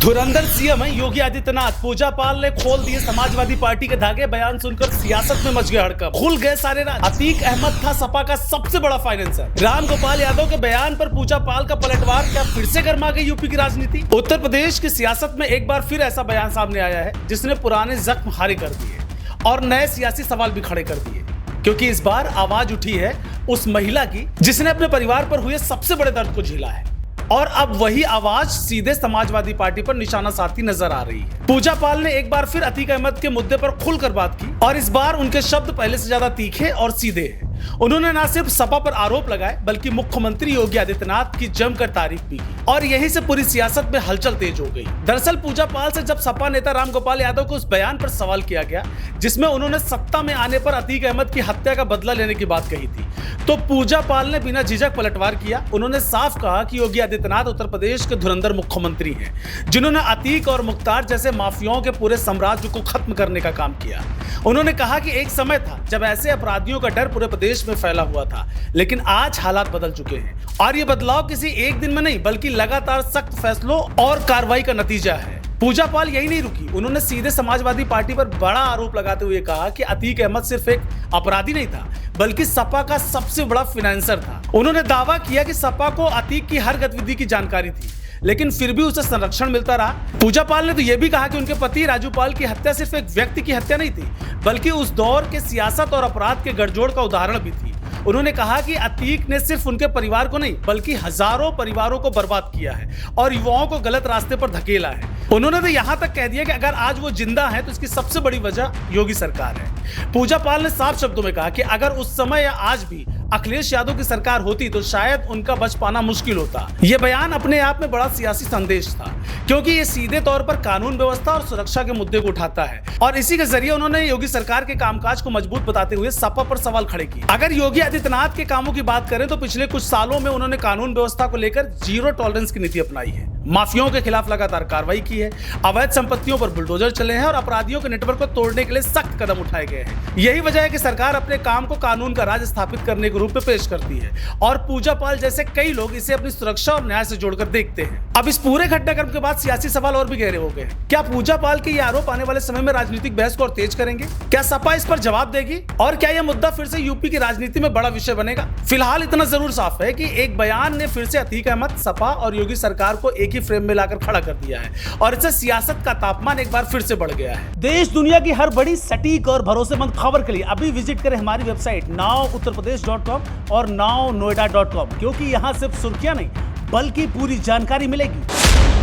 धुरंधर CM है योगी आदित्यनाथ। पूजा पाल ने खोल दिए समाजवादी पार्टी के धागे। बयान सुनकर सियासत में मच गया हड़कंप। खुल गए सारे राज। अतीक अहमद था सपा का सबसे बड़ा फाइनेंसर। राम गोपाल यादव के बयान पर पूजा पाल का पलटवार। क्या फिर से गर्मा गई यूपी की राजनीति? उत्तर प्रदेश की सियासत में एक बार फिर ऐसा बयान सामने आया है जिसने पुराने जख्म हारे कर दिए और नए सियासी सवाल भी खड़े कर दिए, क्योंकि इस बार आवाज उठी है उस महिला की जिसने अपने परिवार पर हुए सबसे बड़े दर्द को झेला है और अब वही आवाज सीधे समाजवादी पार्टी पर निशाना साधती नजर आ रही है। पूजा पाल ने एक बार फिर अतीक अहमद के मुद्दे पर खुलकर बात की और इस बार उनके शब्द पहले से ज्यादा तीखे और सीधे हैं। उन्होंने न सिर्फ सपा पर आरोप लगाए बल्कि मुख्यमंत्री योगी आदित्यनाथ की जमकर तारीफ भी की और यहीं से पूरी सियासत में हलचल तेज हो गई। दरअसल पूजा पाल से जब सपा नेता राम गोपाल यादव को उस बयान पर सवाल किया गया जिसमें उन्होंने सत्ता में आने पर अतीक अहमद की हत्या का बदला लेने की बात कही थी, तो पूजा पाल ने बिना झिझक पलटवार किया। उन्होंने साफ कहा कि योगी आदित्यनाथ उत्तर प्रदेश के धुरंधर मुख्यमंत्री हैं जिन्होंने अतीक और मुख्तार जैसे माफियाओं के पूरे साम्राज्य को खत्म करने का काम किया। उन्होंने कहा कि एक समय था जब ऐसे अपराधियों का डर पूरे प्रदेश में फैला हुआ था, लेकिन आज हालात बदल चुके हैं और ये बदलाव किसी एक दिन में नहीं बल्कि लगातार सख्त फैसलों और कार्रवाई का नतीजा है। पूजा पाल यही नहीं रुकी। उन्होंने सीधे समाजवादी पार्टी पर बड़ा आरोप लगाते हुए कहा कि अतीक अहमद सिर्फ एक अपराधी नहीं था बल्कि सपा का सबसे बड़ा फाइनेंसर था। उन्होंने दावा किया कि सपा को अतीक की हर गतिविधि की जानकारी थी, लेकिन फिर भी उसे संरक्षण मिलता रहा। पूजा पाल ने तो यह भी कहा कि उनके पति राजू पाल की हत्या सिर्फ एक व्यक्ति की हत्या नहीं थी बल्कि उस दौर के सियासत और अपराध के गठजोड़ का उदाहरण भी थी। उन्होंने कहा कि अतीक ने सिर्फ उनके परिवार को नहीं बल्कि हजारों परिवारों को बर्बाद किया है और युवाओं को गलत रास्ते पर धकेला है। उन्होंने तो यहां तक कह दिया कि अगर आज वो जिंदा है तो इसकी सबसे बड़ी वजह योगी सरकार है। पूजा पाल ने साफ शब्दों में कहा कि अगर उस समय या आज भी अखिलेश यादव की सरकार होती तो शायद उनका बच पाना मुश्किल होता। यह बयान अपने आप में बड़ा सियासी संदेश था, क्योंकि ये सीधे तौर पर कानून व्यवस्था और सुरक्षा के मुद्दे को उठाता है और इसी के जरिए उन्होंने योगी सरकार के कामकाज को मजबूत बताते हुए सपा पर सवाल खड़े किए। अगर योगी आदित्यनाथ के कामों की बात करें तो पिछले कुछ सालों में उन्होंने कानून व्यवस्था को लेकर जीरो टॉलरेंस की नीति अपनाई है, माफियाओं के खिलाफ लगातार कार्रवाई की है, अवैध संपत्तियों पर बुलडोजर चले हैं और अपराधियों के नेटवर्क को तोड़ने के लिए सख्त कदम उठाए गए हैं। यही वजह है कि सरकार अपने काम को कानून का राज स्थापित करने के रूप में पेश करती है और पूजा पाल जैसे कई लोग इसे अपनी सुरक्षा और न्याय से जोड़कर देखते हैं। अब इस पूरे घटनाक्रम के बाद सियासी सवाल और भी गहरे हो गए हैं। क्या पूजा पाल के ये आरोप आने वाले समय में राजनीतिक बहस को और तेज करेंगे? क्या सपा इस पर जवाब देगी और क्या यह मुद्दा फिर से यूपी की राजनीति में बड़ा विषय बनेगा? फिलहाल इतना जरूर साफ है कि एक बयान ने फिर से अतीक अहमद, सपा और योगी सरकार को एक ही फ्रेम में लाकर खड़ा कर दिया है और इससे सियासत का तापमान एक बार फिर से बढ़ गया है। देश दुनिया की हर बड़ी सटीक और भरोसेमंद खबर के लिए अभी विजिट करें हमारी वेबसाइट nowuttarpradesh.com और nownoida.com, क्योंकि यहाँ सिर्फ सुर्खियां नहीं बल्कि पूरी जानकारी मिलेगी।